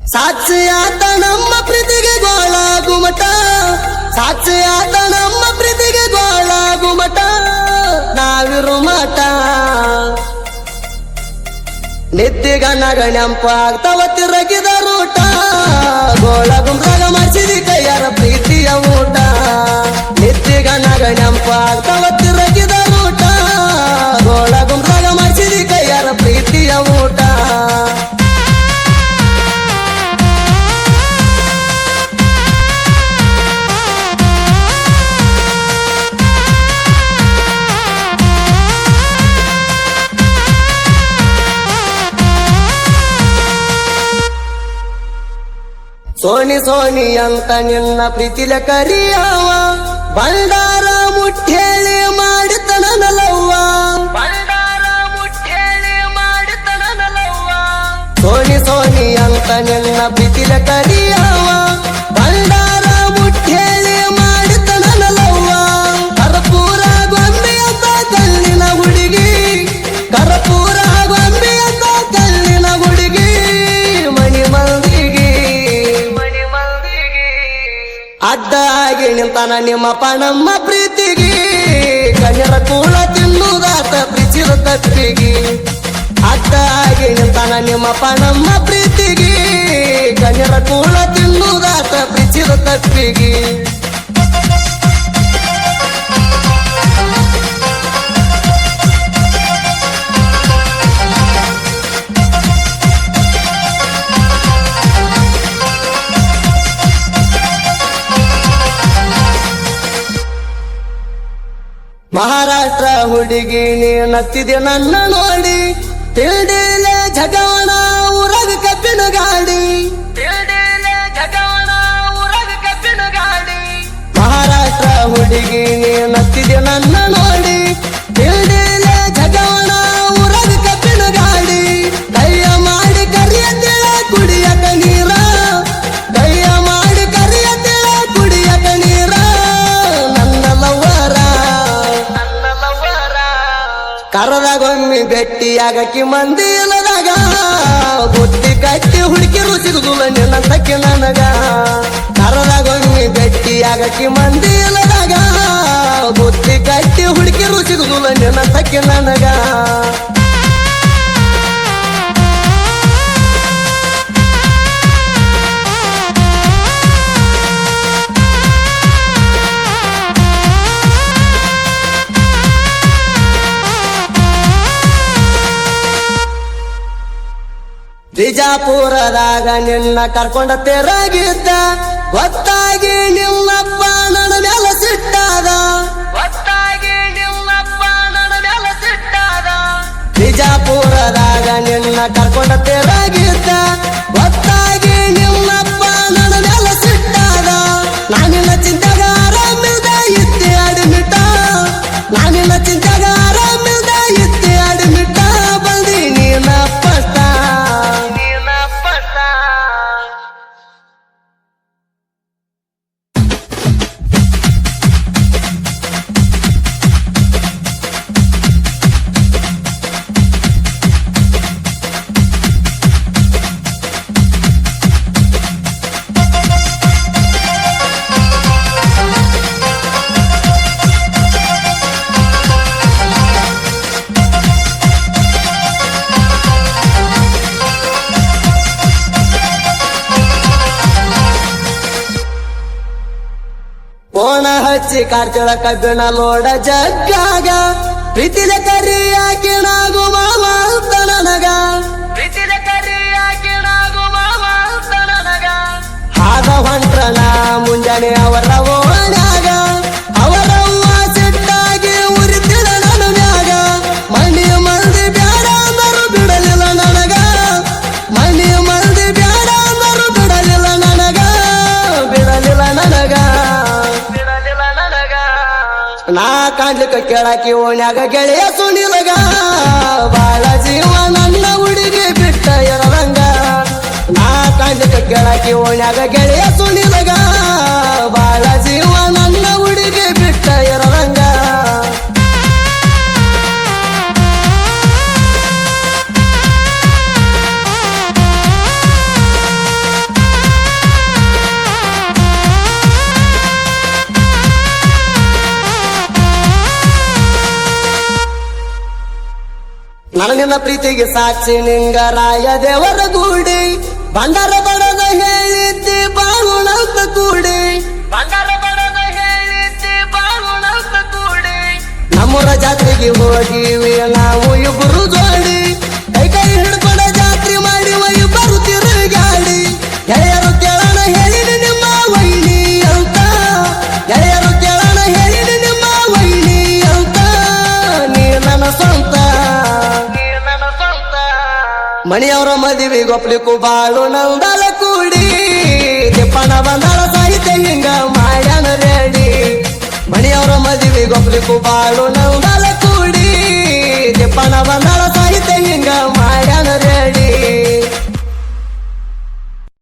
ಸಾಕ್ಷಿಯಾತ ನಮ್ಮ ಪ್ರೀತಿಗೆ ಗೋಳ ಗುಮಟ ಸಾಕ್ಷಿಯಾತ ನಮ್ಮ ಪ್ರೀತಿಗೆ ಗೋಳ ಗುಮಟ ನಾವಿರು ಮಠ ನಿತ್ಯಗನಗ ನೆಂಪಾಗ್ತವ ತಿರಗಿದ ರೂಟ ಗೋಳ ಗುಮ್ರಾಗ ಮಾಡಿಸಿದಿ ಕೈಯಾರ ಪ್ರೀತಿಯ ಊಟ ನಿತ್ಯಗನಗ ನೆಂಪಾಗ್ತವ ತಿರಗಿದ ರೂಟ ಗೋಳ ಗುಮ್ರಾಗ ಮಾಡಿಸಿದಿ ಕೈಯಾರ ಪ್ರೀತಿಯ ಊಟ ಸೋನಿ ಸೋನಿ ಅಂತ ನಿನ್ನ ಪ್ರೀತಿಲ ಕರಿಯವ ಬಂಡಾರ ಮುಟ್ಟೇಳಿ ಮಾಡಿತನ ನಲವ್ವ ಬಂಡಾರ ಮುಟ್ಟೇಳಿ ಮಾಡಿತನ ನಲವ್ವ ಸೋನಿ ಸೋನಿ ಅಂತ ನಿನ್ನ ಪ್ರೀತಿಲ ಕರಿಯವ ಬಂಡಾರ ಮುಟ್ಟೇಳಿ ಮಾಡಿತನ ನಲವ್ವ ಕರ್ಪೂರ ಗೊಂಬೆ ಅಂತ ಕಲ್ಲಿನ ಹುಡುಗಿ ಕರ್ಪೂರ ಗೊಂಬೆ ಅಂತ ಕಲ್ಲಿನ ಹುಡುಗಿ ಮಣಿ ಮಂದಿಗೆ ಅಡ್ಡ ಆಗಿ ನಿಂತಾನ ನಿಮ್ಮಪ್ಪ ನಮ್ಮ ಪ್ರೀತಿಗೆ ಕಣ್ಣರ ಕೂಳ ತಿನ್ನುದಾತ ಪ್ರೀತಿರ ತಪ್ಪಿಗೆ ಅಡ್ಡ ಆಗಿ ನಿಂತಾನ ನಿಮ್ಮಪ್ಪ ನಮ್ಮ ಪ್ರೀತಿಗೆ ಕಣ್ಣರ ಕೂಳ ತಿನ್ನುದಾತ ಪ್ರೀತಿರ ತಪ್ಪಿಗೆ ಮಹಾರಾಷ್ಟ್ರ ಹುಡುಗಿ ನತ್ತಿದೆ ನನ್ನ ನೋಡಿ ತಿಳಿದಿಲೆ ಜಗವನ ಊರಗ ಕಬ್ಬಿನ ಗಾಡಿ ತಿಳಿದಿಲೆ ಜಗವನ ಊರಗ ಕಬ್ಬಿನ ಗಾಡಿ ಮಹಾರಾಷ್ಟ್ರ ಹುಡುಗಿ ನತ್ತಿದೆ ನನ್ನ ನೋಡಿ ತಿಳಿದಿಲೆ ಜಗವನ ಊರಗ ಕಬ್ಬಿನ ಗಾಡಿ ಕೈಯ ಮಾಡಿ ಕರಿಯತಿಳ ಕುಡಿಯಕ ನೀರ ಕೈಯ ಮಾಡಿ ಕರಿಯತಿಳ ಕುಡಿಯಕ ನೀರ ನನ್ನ ಲವ್ವರ ಕರದಾಗೊಮ್ಮಿ ಭೆಟ್ಟಿಯಾಗಕ್ಕಿ ಮಂದಿ ಇಲ್ಲದಾಗ ಬುದ್ಧಿ ಕಟ್ಟಿ ಹುಡುಕಿರು ಸಿಗುದಿಲ್ಲ ನಿನ್ನ ತಕ್ಕಿ ನನಗ ಕರದಾಗೊಮ್ಮಿ ಭೆಟ್ಟಿಯಾಗಕ್ಕಿ ಮಂದಿ ಇಲ್ಲದಾಗ ಬುದ್ಧಿ ಕಟ್ಟಿ ಹುಡುಕಿರು ಸಿಗುದಿಲ್ಲ ನಿನ್ನ ತಕ್ಕಿ ನನಗ ಬಿಜಾಪುರದಾಗ ನಿನ್ನ ಕರ್ಕೊಂಡ ತೆರಗಿದ್ದ ಗೊತ್ತಾಗಿ ನಿಮ್ಮಪ್ಪ ನನ್ನ ಮೇಲೆ ಸಿಟ್ಟಾದ ಗೊತ್ತಾಗಿ ನಿಮ್ಮಪ್ಪ ನನ್ನ ಮೇಲೆ ಸಿಟ್ಟಾದ ಬಿಜಾಪುರದಾಗ ನಿನ್ನ ಕರ್ಕೊಂಡ ತೆರಗಿದ್ದ ಗೊತ್ತಾಗಿ ನಿಮ್ಮಪ್ಪ ನನ್ನ ಮೇಲೆ ಸಿಟ್ಟಾದ ನಾನಿನ್ನ ಚಿಂತೆಗ ಆರಾಮಿಲ್ದ ಇದ್ದೆ ಅಡ್ಮಿಟ ನಾನಿನ್ನ ಚಿಂತೆಗ ಆರಾಮಿಲ್ದ ಇದ್ದೆ ಅಡ್ಮಿಟ ಬಂದಿ ನೀನ ಪಸ್ತ ಕೋಣ ಹಚ್ಚಿ ಕಾರ್ಚಳ ಕಬ್ಬಿಣ ಲೋಡ ಜಗ್ಗಾಗ ಪ್ರೀತಿದ ಕರಿಯಾಕಿ ನಾಗು ಮಾವ ಅಂತ ನನಗ ಪ್ರೀತಿದ ಕರಿಯಾಕಿ ನಾಗು ಮಾವ ಅಂತ ನನಗ ಆದ ಹೊಂಟ್ರನ ಮುಂಜಾನೆ ಅವರ ಓಣ್ಯಾಗ ಅವರವ್ವ ಸಿಟ್ಟಾಗಿ ಉರಿತಿಳ ನನ್ನ ಮ್ಯಾಗ ಮನಿ ಮಂದಿ ಬ್ಯಾಡ ಅಂದರು ಬಿಡಲಿಲ್ಲ ನನಗ ಮನಿ ಮಂದಿ ಬ್ಯಾಡ ಅಂದರು ಬಿಡಲಿಲ್ಲ ನನಗ ಬಿಡಲಿಲ್ಲ ನನಗ ನಾ ಕಾಣ್ಲಿಕ್ಕ ಕೇಳಾಕಿ ಓಣ್ಯಾಗ ಗೆಳೆಯ ಸುನಿಲಗ ಬಾಳ ಜೀವ ನನ್ನ ಹುಡುಗಿ ಬಿಟ್ಟ ಇರದಂಗ ನಾ ಕಾಣ್ಲಿಕ್ಕ ಕೇಳಾಕಿ ಓಣ್ಯಾಗ ಗೆಳೆಯ ಸುನಿಲಗ ಬಾಳ ಜೀವ ನನ್ನ ಹುಡುಗಿ ಬಿಟ್ಟ ಇರದಂಗ ನಿನ್ನ ಪ್ರೀತಿಗೆ ಸಾಕ್ಷಿ ನಿಂಗರಾಯ ದೇವರ ಗೂಡಿ ಬಂಡಾರ ಬಡದ ಹೇಳಿದ್ದಿ ಬಾಳುಣಂತ ಕೂಡಿ ಬಂಡಾರ ಬಡದ ಹೇಳಿದ್ದಿ ಬಾಳುಣಂತ ಕೂಡಿ ನಮ್ಮೂರ ಜಾತ್ರೆಗೆ ಹೋಗಿವಿ ನಾವು ಇಬ್ಬರು ಜೋಡಿ ಕೈ ಕೈ ಹಿಡ್ಕೊಂಡ ಜಾತ್ರೆ ಮಾಡಿ ಇಬ್ಬರು ತಿರುಗಾಡಿ ಗೆಳೆಯರು ಕೇಳೋಣ ಹೇಳಿದ ನಿಮ್ಮ ವೈನಿ ಅಂತ ಗೆಳೆಯರು ಕೇಳೋಣ ಹೇಳಿದ ನಿಮ್ಮ ವೈನಿ ಅಂತ ನೀ ನನ್ನ ಸ್ವಂತ ಮಣಿಯವರ ಮದುವೆ ಗೊಪ್ಲಿಕ್ಕೂ ಬಾಳು ನಂದಲ ಕೂಡಿ ತಿಪ್ಪಣ ಬಂದಾಳ ಸಾಹಿತ್ಯ ಹಿಂಗ ಮಾಡ್ಯಾನ ರೆಡಿ ಮಣಿಯವರ ಮದುವೆ ಗೊಪ್ಲಿಕ್ಕೂ ಬಾಳು ನಂದಲ ಕೂಡಿ ತಿಪ್ಪಣ ಬಂದಾಳ ಸಾಹಿತ್ಯ ಹಿಂಗ ಮಾಡ್ಯಾನ ರೆಡಿ